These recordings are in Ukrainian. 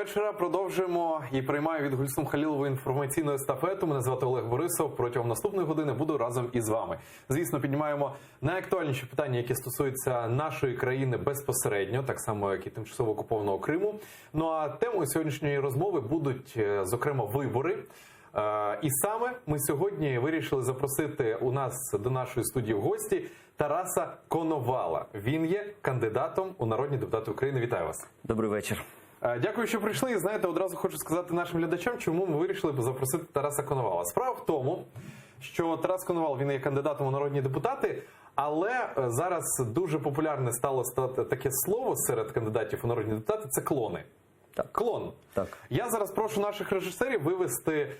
вечора. Продовжуємо і приймаю від Гульсум Халілової інформаційну естафету. Мене звати Олег Борисов. Протягом наступної години буду разом із вами. Звісно, піднімаємо найактуальніші питання, які стосуються нашої країни безпосередньо, так само, як і тимчасово окупованого Криму. Ну а темою сьогоднішньої розмови будуть, зокрема, вибори. І саме ми сьогодні вирішили запросити у нас до нашої студії в гості Тараса Коновала. Він є кандидатом у народні депутати України. Вітаю вас. Добрий вечір. Дякую, що прийшли. І знаєте, одразу хочу сказати нашим глядачам, чому ми вирішили запросити Тараса Коновала. Справа в тому, що Тарас Коновал, він є кандидатом у народні депутати, але зараз дуже популярне стало таке слово серед кандидатів у народні депутати – це клони. Так. Клон. Так. Я зараз прошу наших режисерів вивести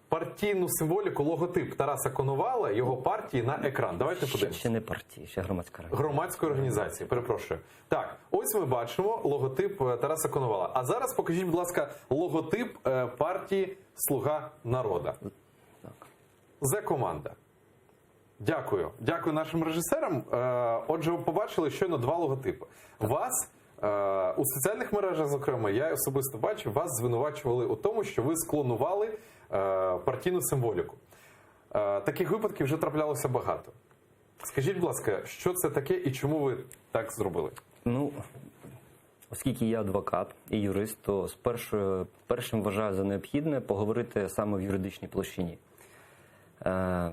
партійну символіку, логотип Тараса Коновала, його партії на екран. Давайте подивимося. Ще не партії, ще громадська організація. Громадської організації, перепрошую. Так, ось ми бачимо логотип Тараса Коновала. А зараз покажіть, будь ласка, логотип партії «Слуга народу». Зе-команда. Дякую. Дякую нашим режисерам. Отже, ви побачили щойно два логотипи. Вас у соціальних мережах, зокрема, я особисто бачив, вас звинувачували у тому, що ви склонували партійну символіку. Таких випадків вже траплялося багато. Скажіть, будь ласка, що це таке і чому ви так зробили? Ну, оскільки я адвокат і юрист, то першим вважаю за необхідне поговорити саме в юридичній площині.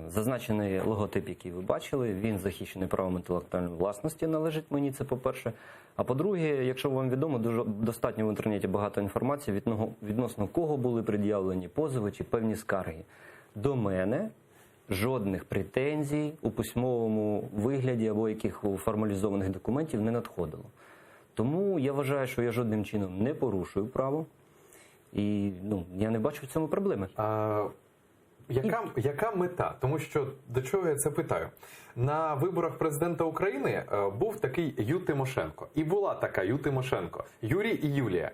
Зазначений логотип, який ви бачили, він захищений правом інтелектуальної власності, належить мені, це по-перше. А по-друге, якщо вам відомо, достатньо в інтернеті багато інформації відносно кого були пред'явлені позови чи певні скарги. До мене жодних претензій у письмовому вигляді або яких формалізованих документів не надходило. Тому я вважаю, що я жодним чином не порушую право і я не бачу в цьому проблеми. Яка мета? Тому що до чого я це питаю? На виборах президента України був такий Ю. Тимошенко. І була така Ю. Тимошенко. Юрій і Юлія.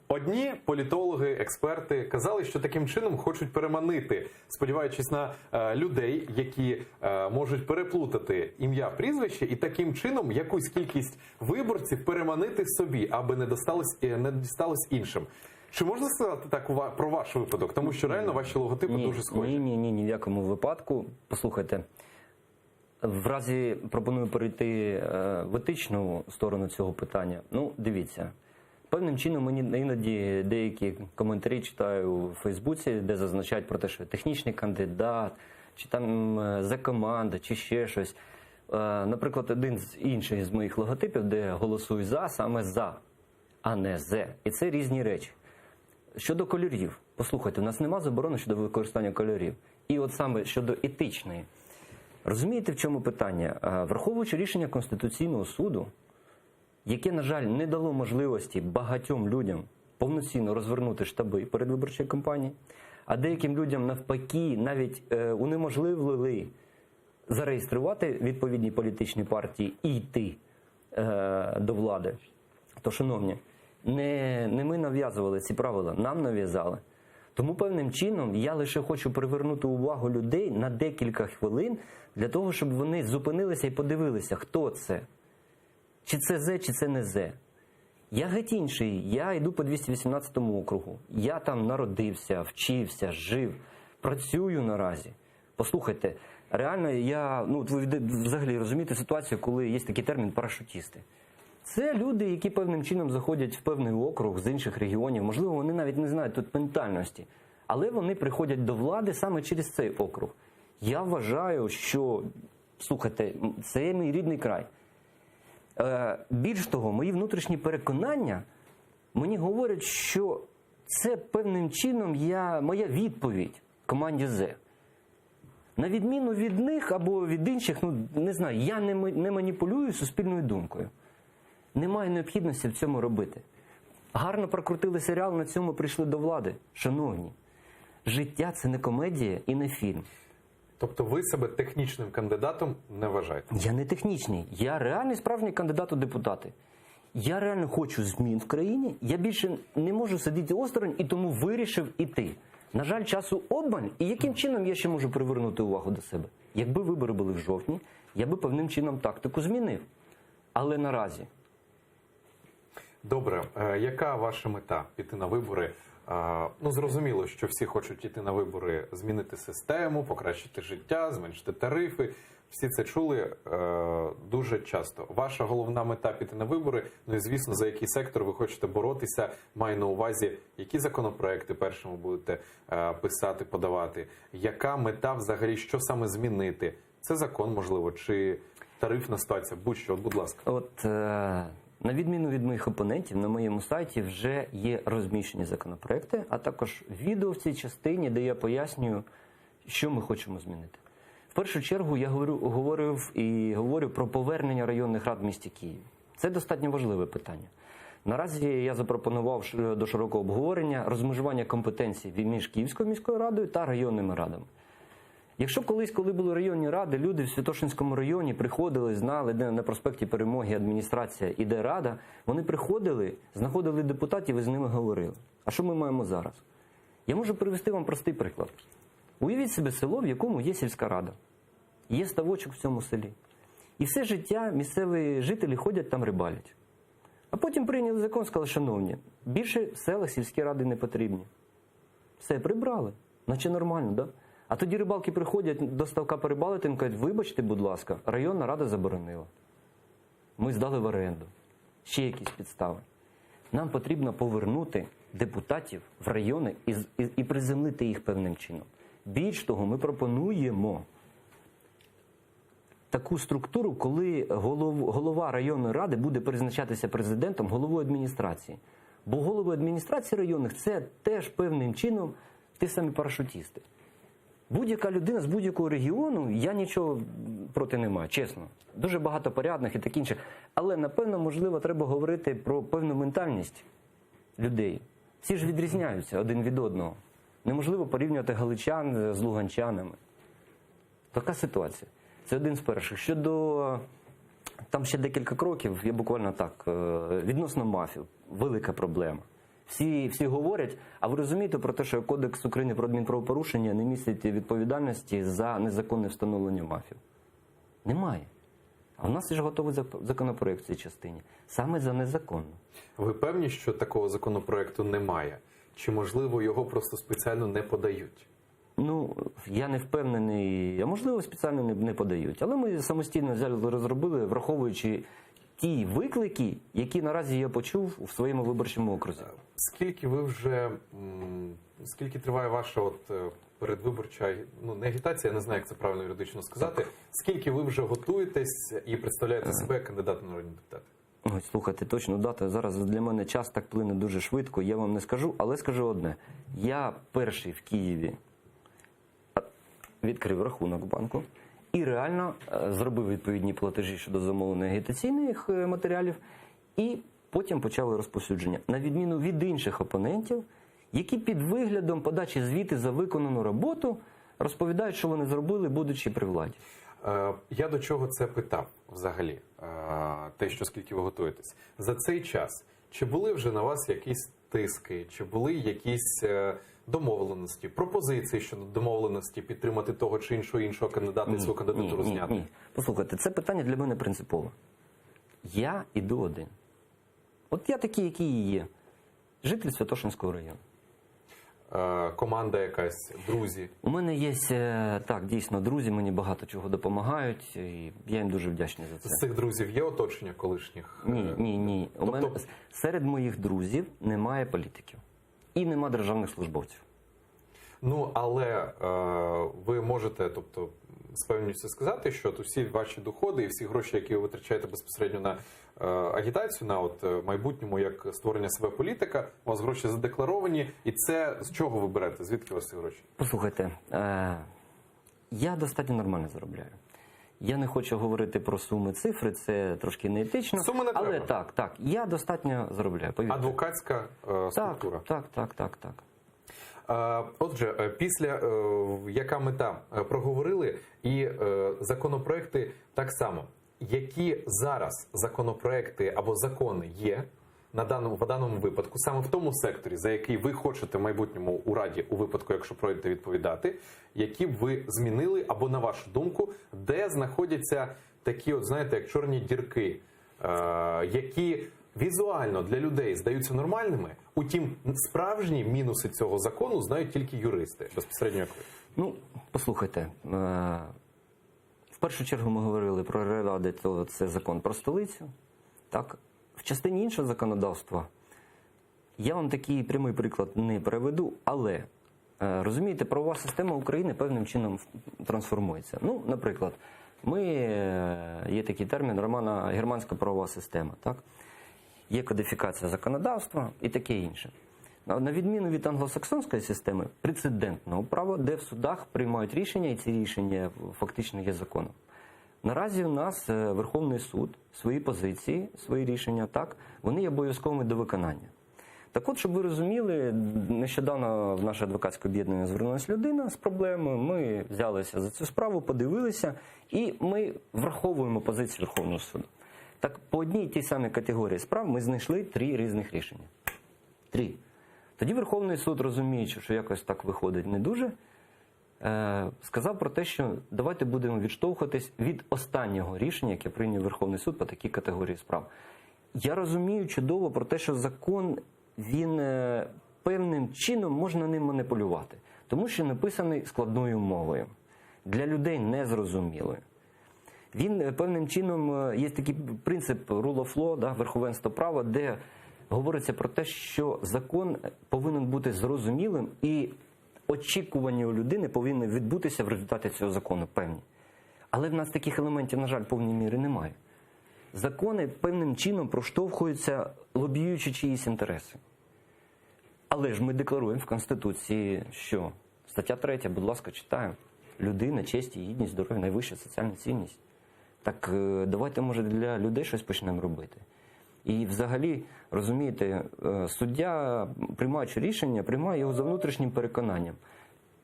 Одні політологи, експерти казали, що таким чином хочуть переманити, сподіваючись на людей, які можуть переплутати ім'я, прізвище, і таким чином якусь кількість виборців переманити собі, аби не дісталось іншим. Чи можна сказати так про ваш випадок? Тому що реально ваші логотипи дуже схожі. Ні, в якому випадку. Послухайте, в разі пропоную перейти в етичну сторону цього питання. Ну, дивіться, певним чином мені іноді деякі коментарі читаю у Фейсбуці, де зазначають про те, що технічний кандидат, чи там Зе-команда, чи ще щось. Наприклад, один з інших з моїх логотипів, де голосую за, саме за, а не зе. І це різні речі. Щодо кольорів, послухайте, у нас нема заборони щодо використання кольорів. І от саме щодо етичної. Розумієте, в чому питання? Враховуючи рішення Конституційного суду, яке, на жаль, не дало можливості багатьом людям повноцінно розвернути штаби передвиборчої кампанії, а деяким людям навпаки навіть унеможливили зареєструвати відповідні політичні партії і йти до влади. То, шановні, не ми нав'язували ці правила, нам нав'язали. Тому певним чином я лише хочу привернути увагу людей на декілька хвилин для того, щоб вони зупинилися і подивилися, хто це. Чи це Зе, чи це не Зе. Я геть інший, я йду по 218 округу. Я там народився, вчився, жив, працюю наразі. Послухайте, реально ви взагалі розумієте ситуацію, коли є такий термін парашутісти. Це люди, які певним чином заходять в певний округ з інших регіонів. Можливо, вони навіть не знають тут ментальності. Але вони приходять до влади саме через цей округ. Я вважаю, що, слухайте, це мій рідний край. Більш того, мої внутрішні переконання мені говорять, що це певним чином моя відповідь команді Зе. На відміну від них або від інших, не знаю, я не маніпулюю суспільною думкою. Немає необхідності в цьому робити. Гарно прокрутили серіал, на цьому прийшли до влади. Шановні, життя – це не комедія і не фільм. Тобто ви себе технічним кандидатом не вважаєте? Я не технічний. Я реальний справжній кандидат у депутати. Я реально хочу змін в країні. Я більше не можу сидіти осторонь і тому вирішив іти. На жаль, часу обмаль. І яким чином я ще можу привернути увагу до себе? Якби вибори були в жовтні, я би певним чином тактику змінив. Але наразі Добре, яка ваша мета піти на вибори? Ну, зрозуміло, що всі хочуть йти на вибори, змінити систему, покращити життя, зменшити тарифи. Всі це чули дуже часто. Ваша головна мета піти на вибори, ну і звісно, за який сектор ви хочете боротися, маю на увазі, які законопроекти першими будете писати, подавати, яка мета взагалі, що саме змінити? Це закон, можливо, чи тарифна ситуація, будь-що, будь ласка. От на відміну від моїх опонентів, на моєму сайті вже є розміщені законопроекти, а також відео в цій частині, де я пояснюю, що ми хочемо змінити. В першу чергу я говорю про повернення районних рад в місті Києві. Це достатньо важливе питання. Наразі я запропонував до широкого обговорення розмежування компетенцій між Київською міською радою та районними радами. Якщо колись, коли були районні ради, люди в Святошинському районі приходили, знали, де на проспекті Перемоги адміністрація і де рада, вони приходили, знаходили депутатів і з ними говорили. А що ми маємо зараз? Я можу привести вам простий приклад. Уявіть собі село, в якому є сільська рада. Є ставочок в цьому селі. І все життя місцеві жителі ходять там рибалять. А потім прийняли закон, сказали, шановні, більше в селах сільські ради не потрібні. Все, прибрали. Наче нормально, да? А тоді рибалки приходять до ставка порибалити і кажуть, вибачте, будь ласка, районна рада заборонила. Ми здали в оренду. Ще якісь підстави. Нам потрібно повернути депутатів в райони і приземлити їх певним чином. Більш того, ми пропонуємо таку структуру, коли голова районної ради буде призначатися президентом, головою адміністрації. Бо голови адміністрації районних – це теж певним чином ті самі парашутісти. Будь-яка людина з будь-якого регіону, я нічого проти не маю, чесно. Дуже багато порядних і таке інше. Але, напевно, можливо, треба говорити про певну ментальність людей. Всі ж відрізняються один від одного. Неможливо порівнювати галичан з луганчанами. Така ситуація. Це один з перших. Щодо, там ще декілька кроків, я буквально так, відносно мафів, велика проблема. Всі говорять, а ви розумієте про те, що Кодекс України про адмінправопорушення не містить відповідальності за незаконне встановлення мафів? Немає. А в нас ж готовий законопроект в цій частині. Саме за незаконно. Ви певні, що такого законопроекту немає? Чи, можливо, його просто спеціально не подають? Ну, я не впевнений, а можливо, спеціально не подають. Але ми самостійно взяли, розробили, враховуючи ті виклики, які наразі я почув у своєму виборчому окрузі. Скільки триває ваша передвиборча, не агітація, я не знаю, як це правильно юридично сказати, скільки ви вже готуєтесь і представляєте себе як кандидат на народні депутати? Ой, слухайте, точно дата. Зараз для мене час так плине дуже швидко, я вам не скажу, але скажу одне. Я перший в Києві відкрив рахунок в банку і реально зробив відповідні платежі щодо замовлення агітаційних матеріалів, і потім почали розповсюдження. На відміну від інших опонентів, які під виглядом подачі звіти за виконану роботу розповідають, що вони зробили, будучи при владі. Я до чого це питав взагалі, те, що скільки ви готуєтесь. За цей час, чи були вже на вас якісь тиски, чи були якісь домовленості, пропозиції щодо домовленості підтримати того чи іншого кандидата і свою кандидатуру зняти? Ні. Послухайте, це питання для мене принципове. Я іду один. От я такий, який і є. Житель Святошинського району. Команда якась, друзі? У мене є, так, дійсно, друзі, мені багато чого допомагають, і я їм дуже вдячний за це. З цих друзів є оточення колишніх? Ні. У мене серед моїх друзів немає політиків. І нема державних службовців. Ну, але ви можете, тобто, з певністю сказати, що усі ваші доходи і всі гроші, які ви витрачаєте безпосередньо на агітацію, на майбутньому, як створення себе політика, у вас гроші задекларовані, і це з чого ви берете? Звідки у вас ці гроші? Послухайте, я достатньо нормально заробляю. Я не хочу говорити про суми, цифри, це трошки неетично. Суми не але треба. Так, я достатньо заробляю, повірте. Адвокатська структура? Так. Отже, після яка мета проговорили, і законопроекти так само. Які зараз законопроекти або закони є в даному випадку, саме в тому секторі, за який ви хочете в майбутньому у Раді, у випадку, якщо пройдете, відповідати, які б ви змінили, або, на вашу думку, де знаходяться такі, знаєте, як чорні дірки, які візуально для людей здаються нормальними, утім, справжні мінуси цього закону знають тільки юристи, безпосередньо як ви. Ну, послухайте, в першу чергу ми говорили про Ради, то це закон про столицю. Так? В частині іншого законодавства я вам такий прямий приклад не приведу, але, розумієте, правова система України певним чином трансформується. Ну, наприклад, є такий термін романо-германська правова система. Так? Є кодифікація законодавства і таке інше. На відміну від англосаксонської системи, прецедентного права, де в судах приймають рішення, і ці рішення фактично є законом. Наразі у нас Верховний суд, свої позиції, свої рішення, так, вони є обов'язковими до виконання. Так от, щоб ви розуміли, нещодавно в наше адвокатське об'єднання звернулася людина з проблемою, ми взялися за цю справу, подивилися, і ми враховуємо позицію Верховного суду. Так, по одній і тій самій категорії справ ми знайшли 3 різних рішення. 3. Тоді Верховний суд, розуміючи, що якось так виходить не дуже, сказав про те, що давайте будемо відштовхуватись від останнього рішення, яке прийняв Верховний суд по такій категорії справ. Я розумію чудово про те, що закон, він певним чином можна ним маніпулювати, тому що написаний складною мовою, для людей незрозумілою. Він певним чином, є такий принцип rule of law, да, верховенство права, де говориться про те, що закон повинен бути зрозумілим і очікування у людини повинні відбутися в результаті цього закону певні. Але в нас таких елементів, на жаль, повній мірі немає. Закони певним чином проштовхуються, лобіюючи чиїсь інтереси. Але ж ми декларуємо в Конституції, що стаття 3, будь ласка, читаємо. Людина, честь і гідність, здоров'я, найвища соціальна цінність. Так давайте, може, для людей щось почнемо робити. І взагалі, розумієте, суддя, приймаючи рішення, приймає його за внутрішнім переконанням.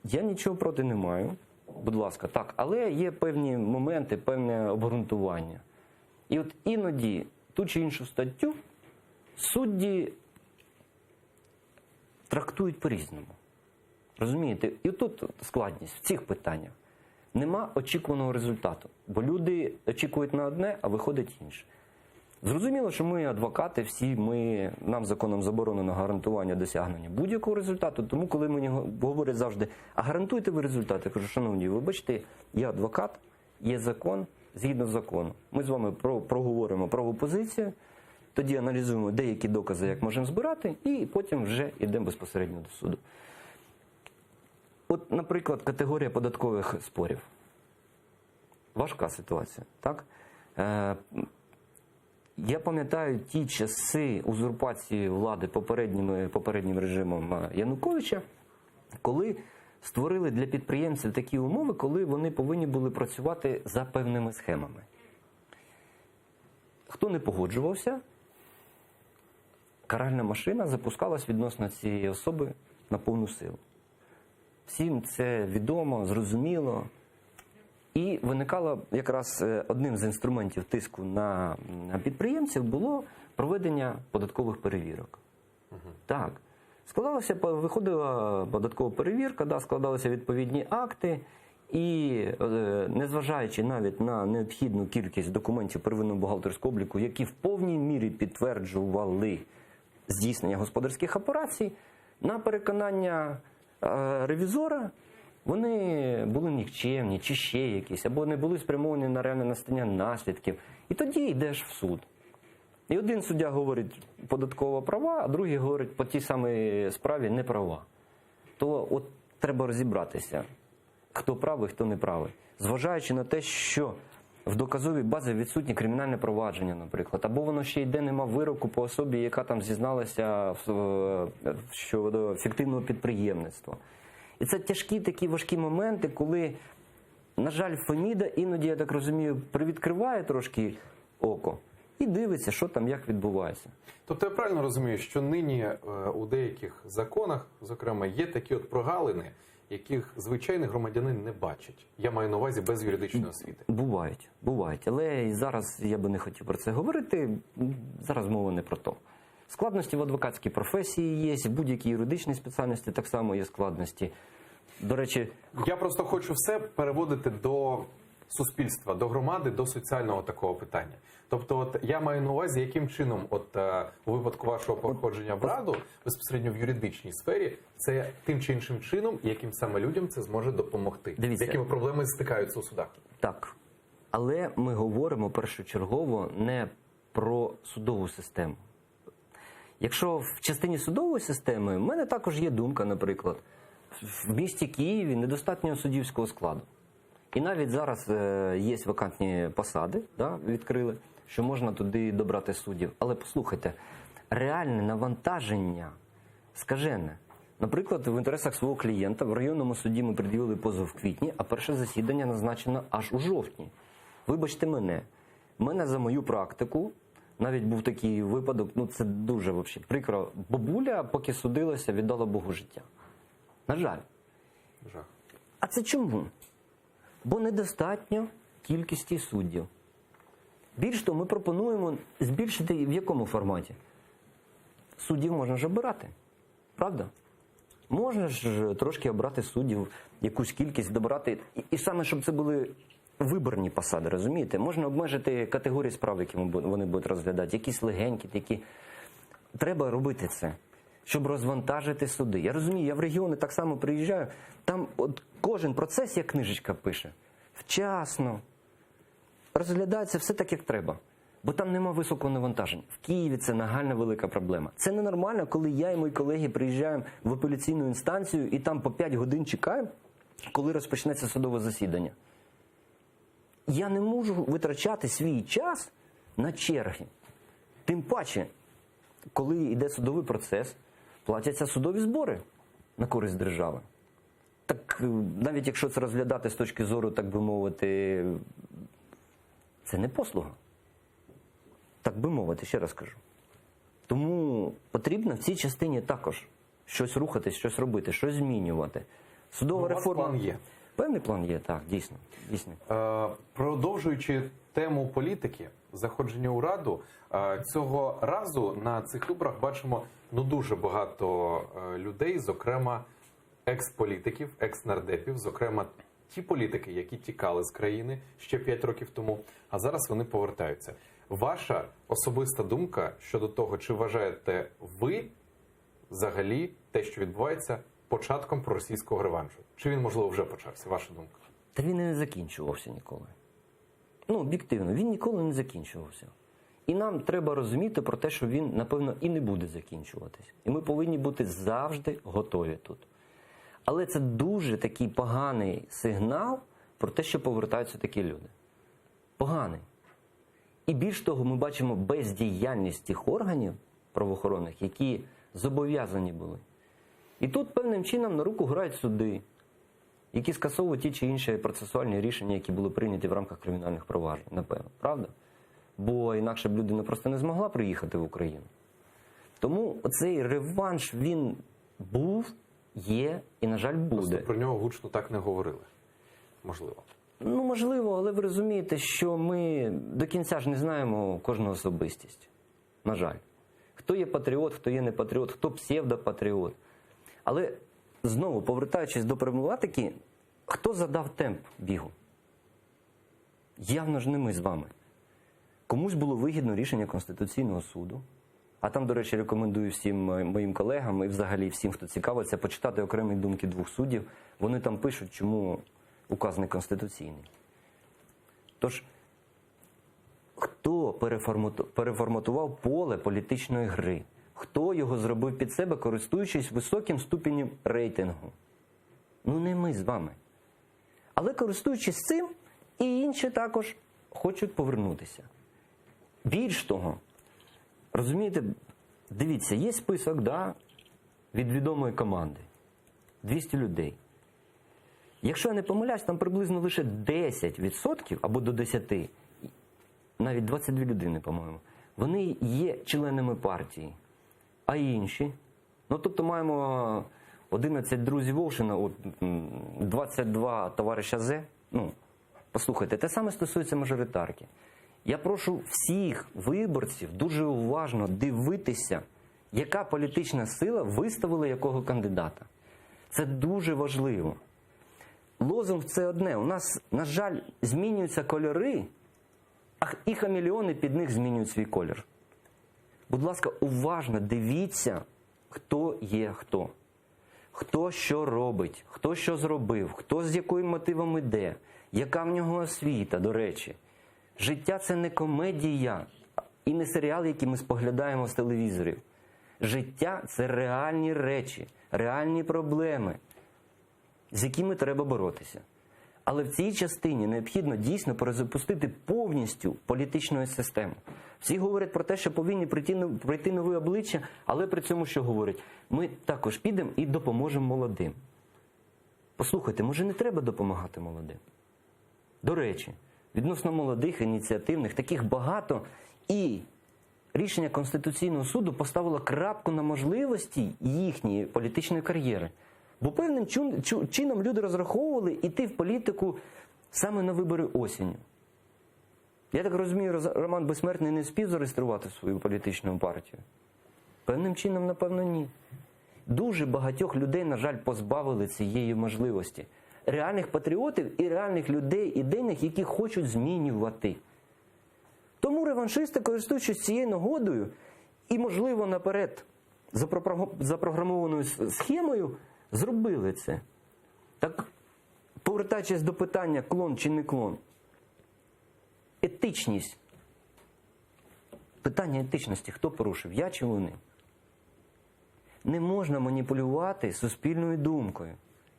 Я нічого проти не маю, будь ласка, так, але є певні моменти, певне обґрунтування. І от іноді ту чи іншу статтю судді трактують по-різному. Розумієте? І тут складність в цих питаннях. Нема очікуваного результату, бо люди очікують на одне, а виходить інше. Зрозуміло, що ми адвокати, всі нам законом заборонено гарантування досягнення будь-якого результату, тому коли мені говорять завжди, а гарантуєте ви результат? Я кажу, шановні, вибачте, я адвокат, є закон, згідно закону. Ми з вами проговоримо правову позицію, тоді аналізуємо деякі докази, як можемо збирати, і потім вже йдемо безпосередньо до суду. От, наприклад, категорія податкових спорів. Важка ситуація, так? Я пам'ятаю ті часи узурпації влади попереднім режимом Януковича, коли створили для підприємців такі умови, коли вони повинні були працювати за певними схемами. Хто не погоджувався, каральна машина запускалась відносно цієї особи на повну силу. Всім це відомо, зрозуміло. І виникало якраз одним з інструментів тиску на підприємців було проведення податкових перевірок. Так. Виходила податкова перевірка, складалися відповідні акти, і незважаючи навіть на необхідну кількість документів первинного бухгалтерського обліку, які в повній мірі підтверджували здійснення господарських операцій, на переконання ревізора вони були нікчемні, чи ще якісь, або не були спрямовані на реальне настання наслідків. І тоді йдеш в суд. І один суддя говорить податкова права, а другий говорить по тій самій справі не права. То от треба розібратися, хто правий, хто не правий. Зважаючи на те, що в доказовій базі відсутнє кримінальне провадження, наприклад, або воно ще йде, нема вироку по особі, яка там зізналася щодо фіктивного підприємництва. І це тяжкі такі важкі моменти, коли, на жаль, Феміда іноді, я так розумію, привідкриває трошки око і дивиться, що там, як відбувається. Тобто я правильно розумію, що нині у деяких законах, зокрема, є такі от прогалини, яких звичайний громадянин не бачить. Я маю на увазі без юридичної освіти. Бувають. Але і зараз я би не хотів про це говорити. Зараз мова не про то. Складності в адвокатській професії є, в будь-якій юридичній спеціальності так само є складності. До речі, я просто хочу все переводити до суспільства, до громади, до соціального такого питання. Тобто, от я маю на увазі, яким чином, от у випадку вашого походження в Раду, безпосередньо в юридичній сфері, це тим чи іншим чином, яким саме людям це зможе допомогти, Дивіться. з якими проблеми стикаються у судах. Так. Але ми говоримо першочергово не про судову систему. Якщо в частині судової системи, в мене також є думка, наприклад, в місті Києві недостатньо суддівського складу. І навіть зараз є вакантні посади, да, відкрили, що можна туди добрати суддів. Але послухайте, реальне навантаження скажене. Наприклад, в інтересах свого клієнта в районному суді ми пред'явили позов в квітні, а перше засідання назначено аж у жовтні. Вибачте мене, в мене за мою практику, навіть був такий випадок, ну це дуже взагалі прикро, бабуля, поки судилася, віддала Богу життя. На жаль. Жах. А це чому? Бо недостатньо кількості суддів. Більш того, ми пропонуємо збільшити в якому форматі? Суддів можна ж обирати. Правда? Можна ж трошки обрати суддів, якусь кількість добрати. І саме, щоб це були виборні посади, розумієте? Можна обмежити категорії справ, які вони будуть розглядати. Якісь легенькі, такі. Треба робити це, щоб розвантажити суди. Я розумію, я в регіони так само приїжджаю, там от кожен процес, як книжечка пише, вчасно, розглядається все так, як треба. Бо там нема високого навантаження. В Києві це нагальна велика проблема. Це ненормально, коли я і мої колеги приїжджаємо в апеляційну інстанцію і там по 5 годин чекаємо, коли розпочнеться судове засідання. Я не можу витрачати свій час на черги. Тим паче, коли йде судовий процес, платяться судові збори на користь держави. Так навіть якщо це розглядати з точки зору, так би мовити, це не послуга. Так би мовити, ще раз кажу. Тому потрібно в цій частині також щось рухатись, щось робити, щось змінювати. Судова реформа... План є. Певний план є, так, дійсно. Продовжуючи тему політики, заходження у Раду, цього разу на цих виборах бачимо дуже багато людей, зокрема екс-політиків, екс-нардепів, зокрема ті політики, які тікали з країни ще 5 років тому, а зараз вони повертаються. Ваша особиста думка щодо того, чи вважаєте ви взагалі те, що відбувається, початком проросійського реваншу? Чи він, можливо, вже почався? Ваша думка? Та він і не закінчувався ніколи. Ну, об'єктивно, він ніколи не закінчувався. І нам треба розуміти про те, що він, напевно, і не буде закінчуватись. І ми повинні бути завжди готові тут. Але це дуже такий поганий сигнал про те, що повертаються такі люди. Поганий. І більш того, ми бачимо бездіяльність тих органів правоохоронних, які зобов'язані були. І тут певним чином на руку грають суди, які скасовують ті чи інші процесуальні рішення, які були прийняті в рамках кримінальних проваджень, напевно. Правда? Бо інакше б людина просто не змогла приїхати в Україну. Тому цей реванш, він був, є і, на жаль, буде. Просто про нього гучно так не говорили. Можливо. Ну, можливо, але ви розумієте, що ми до кінця ж не знаємо кожну особистість. На жаль. Хто є патріот, хто є не патріот, хто псевдопатріот. Але, знову, повертаючись до проблематики, хто задав темп бігу? Явно ж не ми з вами. Комусь було вигідно рішення Конституційного суду. А там, до речі, рекомендую всім моїм колегам і взагалі всім, хто цікавиться, почитати окремі думки 2 суддів. Вони там пишуть, чому указ не конституційний. Тож, хто переформатував поле політичної гри? Хто його зробив під себе, користуючись високим ступенем рейтингу? Ну, не ми з вами. Але користуючись цим, і інші також хочуть повернутися. Більш того, розумієте, дивіться, є список, да, від відомої команди. 200 людей. Якщо я не помиляюсь, там приблизно лише 10% або до 10%, навіть 22 людини, по-моєму, вони є членами партії. А інші? Ну, тобто маємо 11 друзів Волшина, 22 товариша Зе. Ну, послухайте, те саме стосується мажоритарки. Я прошу всіх виборців дуже уважно дивитися, яка політична сила виставила якого кандидата. Це дуже важливо. лозунг – це одне. У нас, на жаль, змінюються кольори, і хамелеони під них змінюють свій колір. Будь ласка, уважно дивіться, хто є хто. Хто що робить, хто що зробив, хто з яким мотивом іде, яка в нього освіта, до речі. Життя – це не комедія і не серіал, який ми споглядаємо з телевізорів. Життя – це реальні речі, реальні проблеми, з якими треба боротися. Але в цій частині необхідно дійсно перезапустити повністю політичну систему. Всі говорять про те, що повинні прийти нові обличчя, але при цьому що говорять? Ми також підемо і допоможемо молодим. Послухайте, може не треба допомагати молодим? До речі, відносно молодих, ініціативних, таких багато, і рішення Конституційного суду поставило крапку на можливості їхньої політичної кар'єри. Бо певним чином люди розраховували йти в політику саме на вибори осінню. Я так розумію, Роман Безсмертний не встиг зареєструвати свою політичну партію? Певним чином, напевно, ні. Дуже багатьох людей, на жаль, позбавили цієї можливості. Реальних патріотів і реальних людей, ідейних, які хочуть змінювати. Тому реваншисти, користуючись цією нагодою і, можливо, наперед запрограмованою схемою, зробили це. Так, повертаючись до питання, клон чи не клон. Етичність. Питання етичності хто порушив? Я чи вони? Не можна маніпулювати суспільною думкою.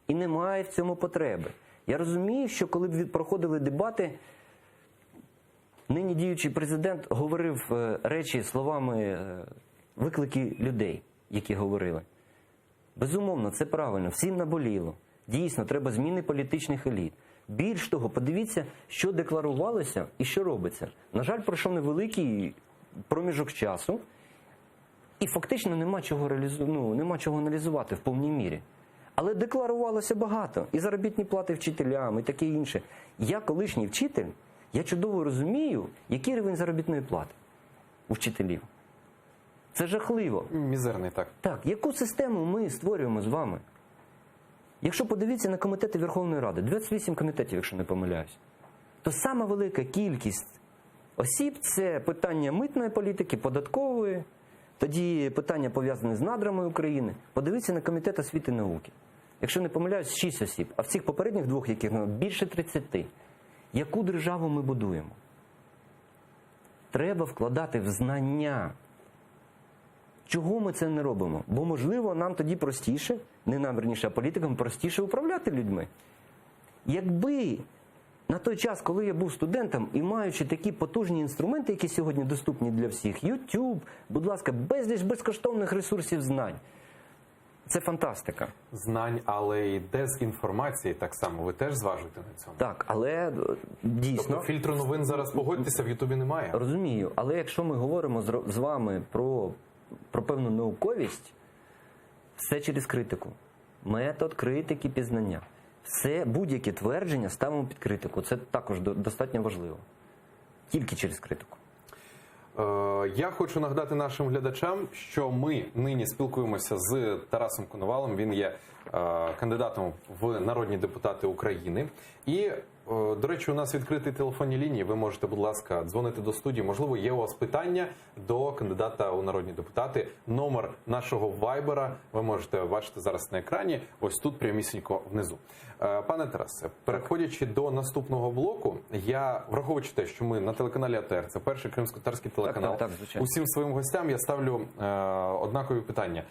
І немає в цьому потреби. Я розумію, що коли б проходили дебати, нині діючий президент говорив речі словами виклики людей, які говорили. Безумовно, це правильно, всім наболіло. Дійсно, треба зміни політичних еліт. Більш того, подивіться, що декларувалося і що робиться. На жаль, пройшов невеликий проміжок часу, і фактично нема чого аналізувати в повній мірі. Але декларувалося багато. І заробітні плати вчителям, і таке інше. Я колишній вчитель, я чудово розумію, який рівень заробітної плати у вчителів. Це жахливо. Мізерний, так. Так, яку систему ми створюємо з вами? Якщо подивіться на комітети Верховної Ради, 28 комітетів, якщо не помиляюсь, то сама велика кількість осіб – це питання митної політики, податкової, тоді питання пов'язані з надрами України. Подивіться на комітет освіти і науки. Якщо не помиляюсь, 6 осіб, а в цих попередніх двох, яких більше 30. Яку державу ми будуємо? Треба вкладати в знання. Чого ми це не робимо? Бо, можливо, нам тоді простіше, не нам, верніше, а політикам простіше управляти людьми. Якби на той час, коли я був студентом і маючи такі потужні інструменти, які сьогодні доступні для всіх, YouTube, будь ласка, безліч безкоштовних ресурсів знань. Це фантастика. Знань, але і дезінформації так само. Ви теж зважуєте на цьому? Так, але дійсно... Тобто фільтру новин зараз, погодьтеся, в Ютубі немає? Розумію, але якщо ми говоримо з вами про певну науковість, все через критику. Метод критики пізнання. Все, будь-які твердження ставимо під критику. Це також достатньо важливо. Тільки через критику. Я хочу нагадати нашим глядачам, що ми нині спілкуємося з Тарасом Коновалом. Він є кандидатом в народні депутати України. І, до речі, у нас відкриті телефонні лінії. Ви можете, будь ласка, дзвонити до студії. Можливо, є у вас питання до кандидата у народні депутати. Номер нашого вайбера ви можете бачити зараз на екрані. Ось тут прямісінько внизу. Пане Тарасе, переходячи до наступного блоку, я, враховуючи те, що ми на телеканалі АТР, це перший кримськотатарський телеканал, усім своїм гостям я ставлю однакові питання.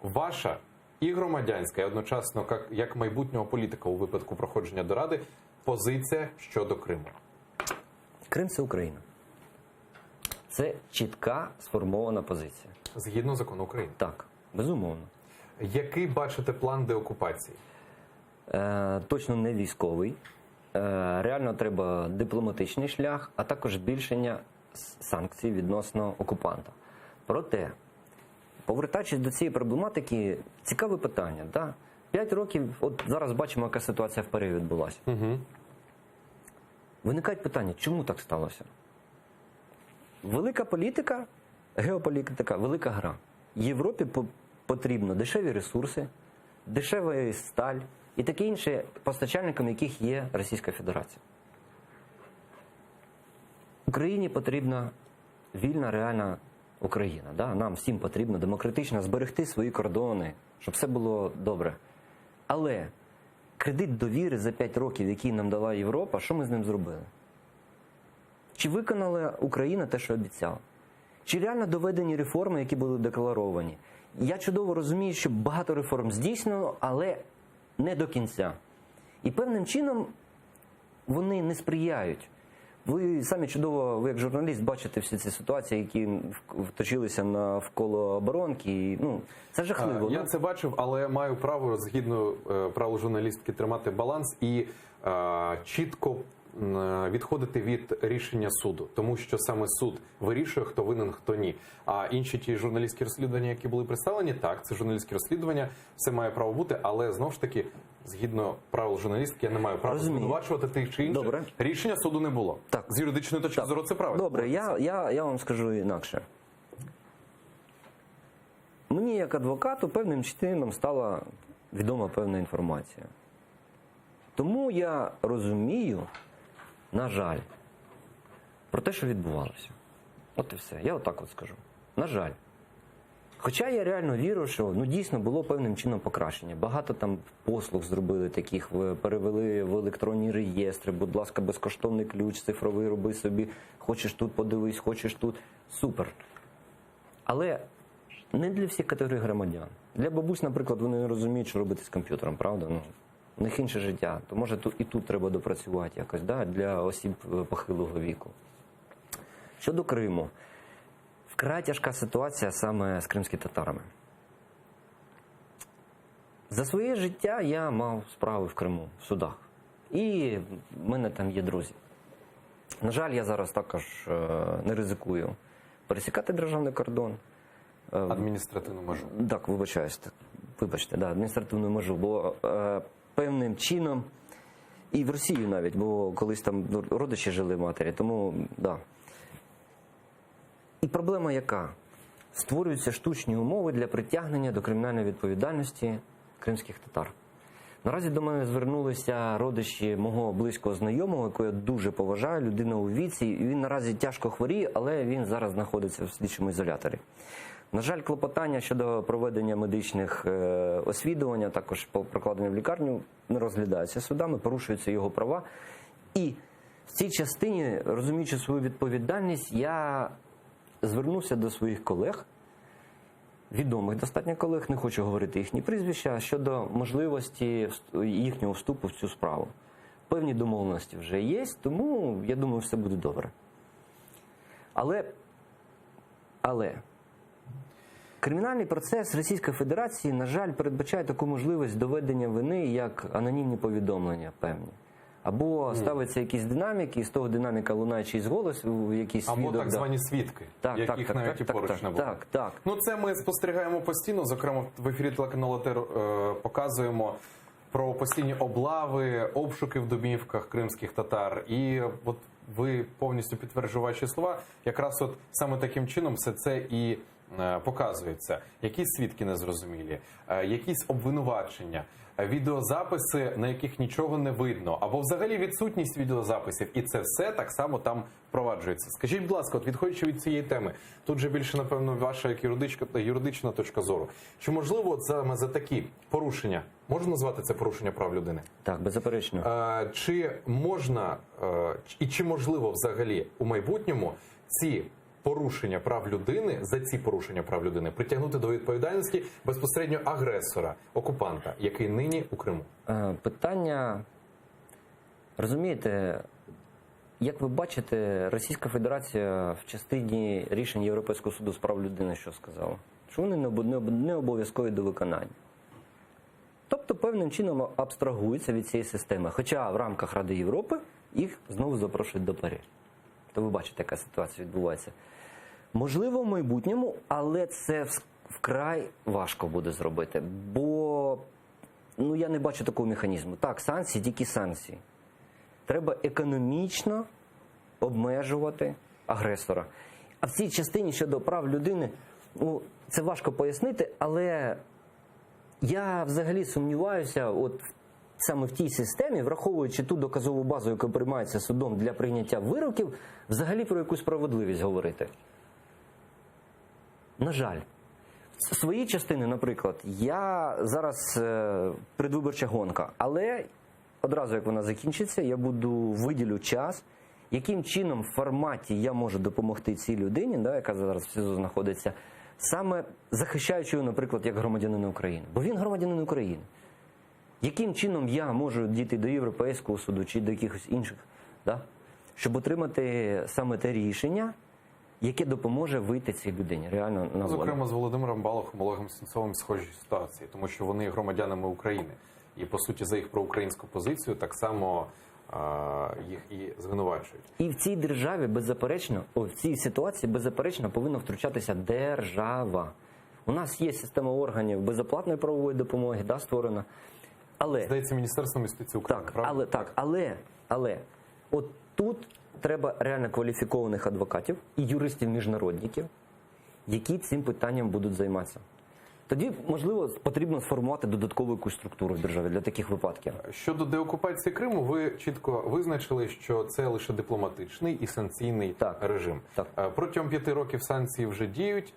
Ваша і громадянська, і одночасно як майбутнього політика у випадку проходження до Ради, позиція щодо Криму? Крим – це Україна. Це чітка сформована позиція. Згідно закону України? Так, безумовно. Який бачите план деокупації? Точно не військовий. Реально треба дипломатичний шлях, а також збільшення санкцій відносно окупанта. Проте, повертаючись до цієї проблематики, цікаве питання. Да? 5 років, от зараз бачимо, яка ситуація в Парижі відбулася. Угу. Виникають питання, чому так сталося? Велика політика, геополітика, велика гра. Європі потрібно дешеві ресурси, дешева сталь, і таке інше, постачальником яких є Російська Федерація. Україні потрібна вільна, реальна Україна. Да? Нам всім потрібно демократично зберегти свої кордони, щоб все було добре. Але кредит довіри за 5 років, який нам дала Європа, що ми з ним зробили? Чи виконала Україна те, що обіцяла? Чи реально доведені реформи, які були декларовані? Я чудово розумію, що багато реформ здійснено, але не до кінця. І певним чином вони не сприяють. Ви самі чудово, ви як журналіст, бачите всі ці ситуації, які вточилися навколо оборонки. І, це жахливо. Я це бачив, але маю право, згідно правил журналістики, тримати баланс і чітко відходити від рішення суду. Тому що саме суд вирішує, хто винен, хто ні. А інші ті журналістські розслідування, які були представлені, так, це журналістські розслідування, все має право бути, але знову ж таки, згідно правил журналістики, я не маю права звинувачувати тих чи інших. Добре. Рішення суду не було. Так. З юридичної точки зору це правильно. Добре, я вам скажу інакше. Мені, як адвокату, певним чином стала відома певна інформація. Тому я розумію, на жаль, про те, що відбувалося. От і все. Я отак от скажу. На жаль. Хоча я реально вірю, що дійсно було певним чином покращення. Багато там послуг зробили таких, перевели в електронні реєстри, будь ласка, безкоштовний ключ, цифровий, роби собі, хочеш тут подивись, хочеш тут. Супер. Але не для всіх категорій громадян. Для бабусь, наприклад, вони не розуміють, що робити з комп'ютером, правда? У них інше життя. То може і тут треба допрацювати якось, да? Для осіб похилого віку. Щодо Криму. Вкрай тяжка ситуація саме з кримськими татарами. За своє життя я мав справи в Криму, в судах. І в мене там є друзі. На жаль, я зараз також не ризикую пересікати державний кордон. Адміністративну межу. Так, вибачте, адміністративну межу. Бо певним чином, і в Росію навіть, бо колись там родичі жили матері, тому, І проблема яка? Створюються штучні умови для притягнення до кримінальної відповідальності кримських татар. Наразі до мене звернулися родичі мого близького знайомого, якого я дуже поважаю, людина у віці. І він наразі тяжко хворіє, але він зараз знаходиться в слідчому ізоляторі. На жаль, клопотання щодо проведення медичних освідувань, а також прокладення в лікарню, не розглядаються судами, порушуються його права. І в цій частині, розуміючи свою відповідальність, я звернувся до своїх колег, відомих достатньо колег, не хочу говорити їхні прізвища, щодо можливості їхнього вступу в цю справу. Певні домовленості вже є, тому, я думаю, все буде добре. Але кримінальний процес Російської Федерації, на жаль, передбачає таку можливість доведення вини, як анонімні повідомлення певні. Або ставиться якісь динаміки, і з того динаміка лунає чийсь голос, якийсь свідок. Або так звані свідки, яких навіть і поруч не було. Так. Це ми спостерігаємо постійно, зокрема в ефірі телеканалу ТЕР показуємо про постійні облави, обшуки в домівках кримських татар. І от ви повністю підтверджуєте ваші слова, якраз от саме таким чином все це і показується. Якісь свідки незрозумілі, якісь обвинувачення, відеозаписи, на яких нічого не видно, або взагалі відсутність відеозаписів. І це все так само там впроваджується. Скажіть, будь ласка, от відходячи від цієї теми, тут же більше, напевно, ваша як юридична точка зору. Чи можливо от саме за такі порушення, можна назвати це порушення прав людини? Так, беззаперечно. Чи можна, і чи можливо взагалі у майбутньому ці порушення прав людини, за ці порушення прав людини притягнути до відповідальності безпосередньо агресора, окупанта, який нині у Криму? Питання, розумієте, як ви бачите, Російська Федерація в частині рішень Європейського суду з прав людини що сказала? Що вони не обов'язкові до виконання. Тобто певним чином абстрагуються від цієї системи, хоча в рамках Ради Європи їх знову запрошують до Парижа. То ви бачите, яка ситуація відбувається. Можливо, в майбутньому, але це вкрай важко буде зробити. Бо я не бачу такого механізму. Так, санкції, тільки санкції. Треба економічно обмежувати агресора. А в цій частині щодо прав людини, це важко пояснити, але я взагалі сумніваюся, саме в тій системі, враховуючи ту доказову базу, яка приймається судом для прийняття вироків, взагалі про якусь справедливість говорити. На жаль. З своєї частини, наприклад, я зараз предвиборча гонка, але одразу, як вона закінчиться, я виділю час, яким чином в форматі я можу допомогти цій людині, да, яка зараз в СІЗО знаходиться, саме захищаючи його, наприклад, як громадянина України. Бо він громадянин України. Яким чином я можу дійти до Європейського суду чи до якихось інших, да, щоб отримати саме те рішення, яке допоможе вийти цій людині реально на волю. Зокрема, з Володимиром Балухом, Олегом Сенцовим схожі ситуації, тому що вони є громадянами України. І, по суті, за їх проукраїнську позицію так само їх і звинувачують. І в цій державі, беззаперечно, в цій ситуації, беззаперечно, повинна втручатися держава. У нас є система органів безоплатної правової допомоги, да, створена. Але, здається, Міністерством юстиції України, так, правда? але, от тут треба реально кваліфікованих адвокатів і юристів-міжнародників, які цим питанням будуть займатися. Тоді, можливо, потрібно сформувати додаткову якусь структуру в державі для таких випадків. Щодо деокупації Криму, ви чітко визначили, що це лише дипломатичний і санкційний режим. Так. Протягом 5 років санкції вже діють,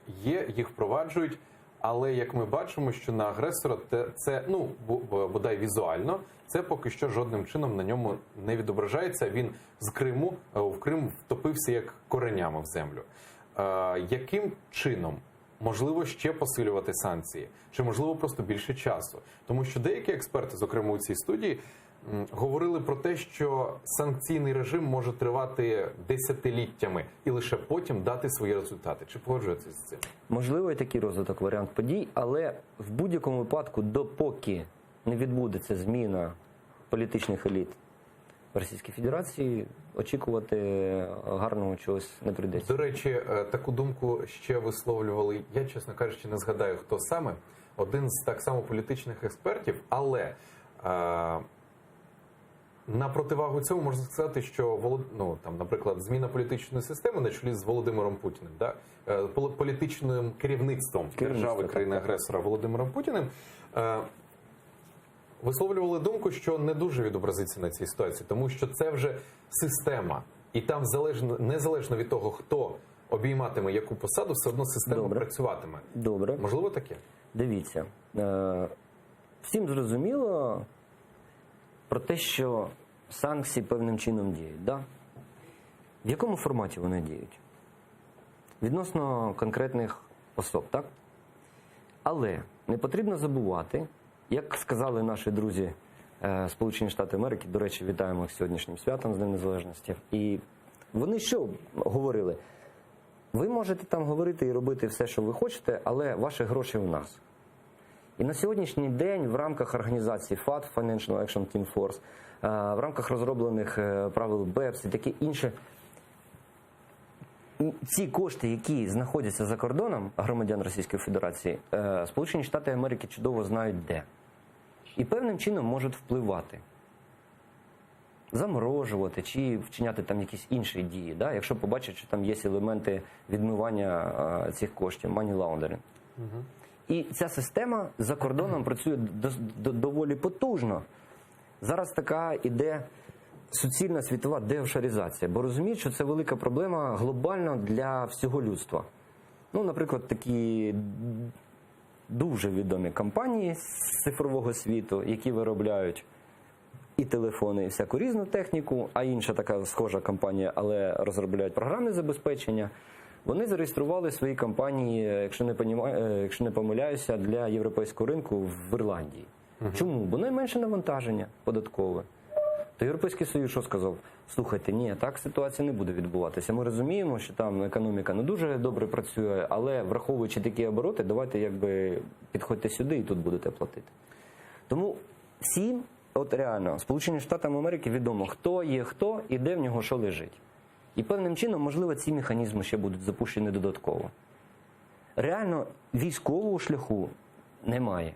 їх впроваджують, але, як ми бачимо, що на агресора це, ну, бодай візуально, це поки що жодним чином на ньому не відображається. Він в Крим втопився як коренями в землю. Яким чином можливо ще посилювати санкції? Чи можливо просто більше часу? Тому що деякі експерти, зокрема у цій студії, говорили про те, що санкційний режим може тривати десятиліттями і лише потім дати свої результати. Чи погоджуєтеся з цим? Можливо, і такий розвиток, варіант подій, але в будь-якому випадку, допоки не відбудеться зміна політичних еліт в Російській Федерації, очікувати гарного чогось не прийдеться. До речі, таку думку ще висловлювали, я, чесно кажучи, не згадаю, хто саме, один з так само політичних експертів, але на противагу цьому можна сказати, що, наприклад, зміна політичної системи на чолі з Володимиром Путіним, да? Політичним керівництвом держави країни-агресора Володимиром Путіним, висловлювали думку, що не дуже відобразиться на цій ситуації, тому що це вже система. І там незалежно від того, хто обійматиме яку посаду, все одно система працюватиме. Добре. Можливо таке? Дивіться. Всім зрозуміло про те, що санкції певним чином діють. Да? В якому форматі вони діють? Відносно конкретних особ, так? Але не потрібно забувати, як сказали наші друзі Сполучені Штати Америки, до речі, вітаємо їх сьогоднішнім святом з Днем Незалежності. І вони що говорили? Ви можете там говорити і робити все, що ви хочете, але ваші гроші у нас. І на сьогоднішній день в рамках організації FAT, Financial Action Team Force, в рамках розроблених правил BEPS і таке інше, ці кошти, які знаходяться за кордоном громадян Російської Федерації, Сполучені Штати Америки чудово знають де. І певним чином можуть впливати. Заморожувати чи вчиняти там якісь інші дії, да? Якщо побачать, що там є елементи відмивання цих коштів, money laundering. Угу. І ця система за кордоном працює доволі потужно. Зараз така іде суцільна світова деофшоризація, бо розуміють, що це велика проблема глобально для всього людства. Ну, наприклад, такі дуже відомі компанії з цифрового світу, які виробляють і телефони, і всяку різну техніку, а інша така схожа компанія, але розробляють програмне забезпечення. Вони зареєстрували свої компанії, якщо не помиляюся, для європейського ринку в Ірландії. Чому? Бо найменше навантаження податкове. То Європейський Союз що сказав? Слухайте, ні, так ситуація не буде відбуватися. Ми розуміємо, що там економіка не дуже добре працює, але враховуючи такі обороти, давайте підходьте сюди і тут будете платити. Тому всім, от реально, Сполученим Штатам Америки відомо, хто є хто і де в нього що лежить. І певним чином, можливо, ці механізми ще будуть запущені додатково. Реально, військового шляху немає.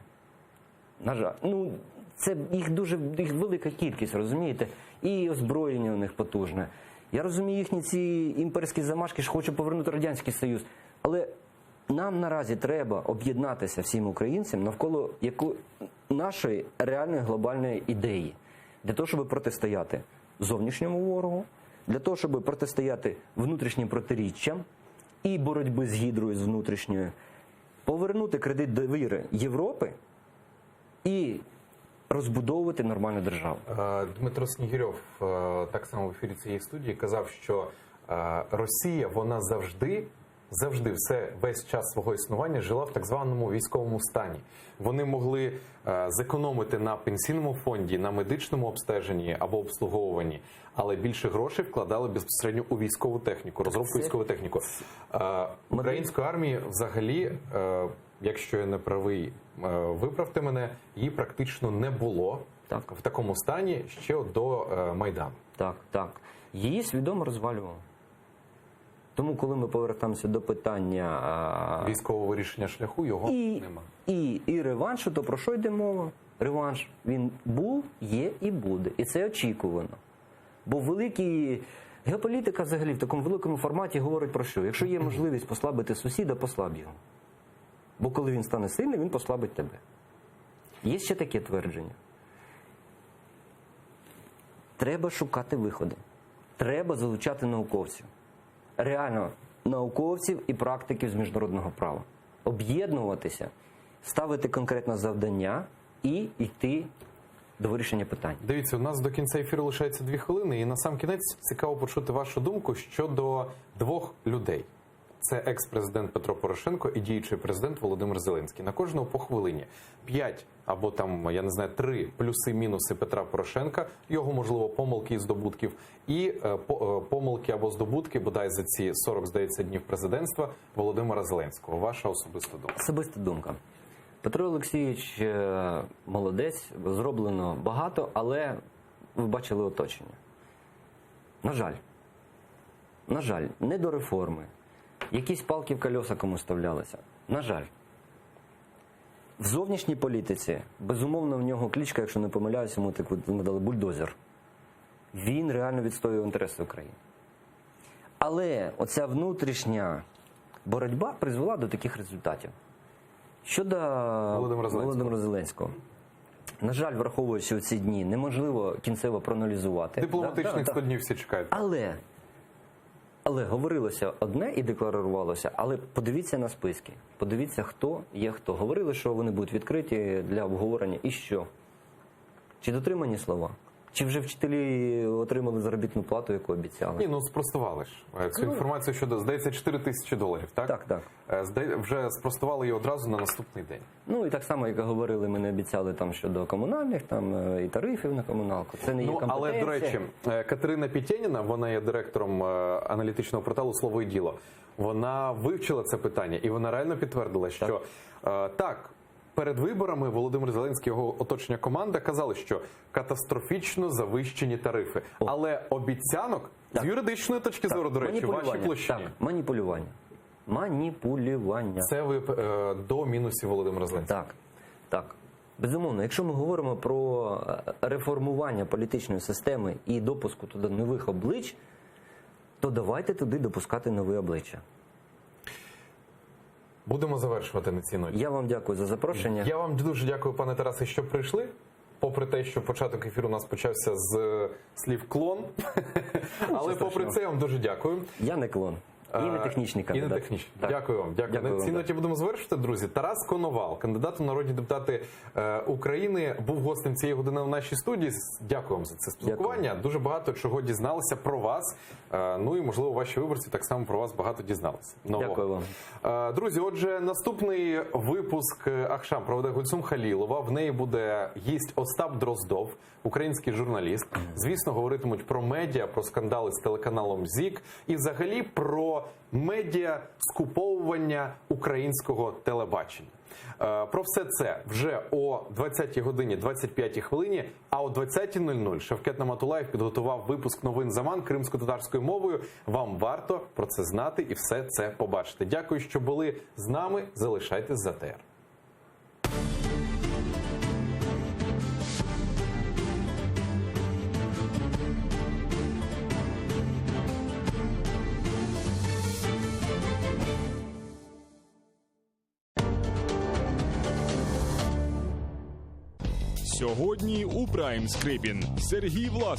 На жаль. Ну, це їх велика кількість, розумієте? І озброєння у них потужне. Я розумію їхні ці імперські замашки, що хочуть повернути Радянський Союз. Але нам наразі треба об'єднатися всім українцям навколо нашої реальної глобальної ідеї. Для того, щоб протистояти зовнішньому ворогу, для того, щоб протистояти внутрішнім протиріччям і боротьби з гідрою, з внутрішньою, повернути кредит довіри Європи і розбудовувати нормальну державу. Дмитро Снігирьов так само в ефірі цієї студії казав, що Росія, вона завжди весь час свого існування жила в так званому військовому стані. Вони могли зекономити на пенсійному фонді, на медичному обстеженні або обслуговуванні, але більше грошей вкладали безпосередньо у військову техніку, розробку військової техніки. Української армії взагалі, якщо я не правий, виправте мене, її практично не було в такому стані ще до Майдану. Так. Її свідомо розвалювало. Тому, коли ми повертаємося до питання Військового вирішення шляху його нема. І реваншу, то про що йде мова? Реванш, він був, є і буде. І це очікувано. Бо геополітика взагалі в такому великому форматі говорить про що? Якщо є можливість послабити сусіда, послаб його. Бо коли він стане сильним, він послабить тебе. Є ще таке твердження. Треба шукати виходи. Треба залучати науковців. Реально, науковців і практиків з міжнародного права. Об'єднуватися, ставити конкретне завдання і йти до вирішення питань. Дивіться, у нас до кінця ефіру лишається 2 хвилини, і на сам кінець цікаво почути вашу думку щодо 2 людей. Це екс-президент Петро Порошенко і діючий президент Володимир Зеленський. На кожного по хвилині. 5 або там, я не знаю, 3 плюси-мінуси Петра Порошенка, його, можливо, помилки і здобутків, і помилки або здобутки, бодай за ці 40, здається, днів президентства Володимира Зеленського. Ваша особиста думка? Особиста думка. Петро Олексійович молодець, зроблено багато, але ви бачили оточення. На жаль, не до реформи. Якісь палки в колеса комусь вставлялися. На жаль. В зовнішній політиці, безумовно, в нього кличка, якщо не помиляюся, йому таку дали бульдозер. Він реально відстоює інтереси України. Але оця внутрішня боротьба призвела до таких результатів. Щодо Володимира Зеленського. На жаль, враховуючи ці дні, неможливо кінцево проаналізувати. Дипломатичних 100 днів всі чекають. Але говорилося одне і декларувалося, але подивіться на списки. Подивіться, хто є хто. Говорили, що вони будуть відкриті для обговорення. І що? Чи дотримані слова? Чи вже вчителі отримали заробітну плату, яку обіцяли? Ні, спростували ж. Цю інформацію щодо, здається, $4000, так? Так. Вже спростували її одразу на наступний день. Ну, і так само, як говорили, ми не обіцяли там щодо комунальних, там і тарифів на комуналку. Це не є компетенція. Але, до речі, Катерина Пітєніна, вона є директором аналітичного порталу «Слово і діло», вона вивчила це питання, і вона реально підтвердила, що так, перед виборами Володимир Зеленський і його оточення команда казали, що катастрофічно завищені тарифи. Але обіцянок з юридичної точки зору, до речі, в вашій площині. Так, маніпулювання. Це ви до мінусів Володимира Зеленського. Так. Безумовно, якщо ми говоримо про реформування політичної системи і допуску туди нових облич, то давайте туди допускати нові обличчя. Будемо завершувати на цій ноті. Я вам дякую за запрошення. Я вам дуже дякую, пане Тарасе, що прийшли. Попри те, що початок ефіру у нас почався з слів «клон». Але попри це, я вам дуже дякую. Я не клон. І не технічний кандидат. І не технічний. Дякую вам. Дякую. На цій ноті будемо завершувати, друзі. Тарас Коновал, кандидат у народні депутати України, був гостем цієї години в нашій студії. Дякую вам за це спілкування. Дякую. Дуже багато чого дізналися про вас. Ну і, можливо, ваші виборці так само про вас багато дізналися. Дякую вам. Друзі, отже, наступний випуск Ахшам проведе Гульсум Халілова. В неї буде гість Остап Дроздов, український журналіст. Звісно, говоритимуть про медіа, про скандали з телеканалом ЗІК і взагалі про медіа скуповування українського телебачення. Про все це вже о 20-й годині 25-й хвилині, а о 20:00 Шевкет Наматулаєв підготував випуск новин «Заман» кримсько-татарською мовою. Вам варто про це знати і все це побачити. Дякую, що були з нами. Залишайтесь з АТR. Сьогодні у Прайм Скрипін Сергій Власенко.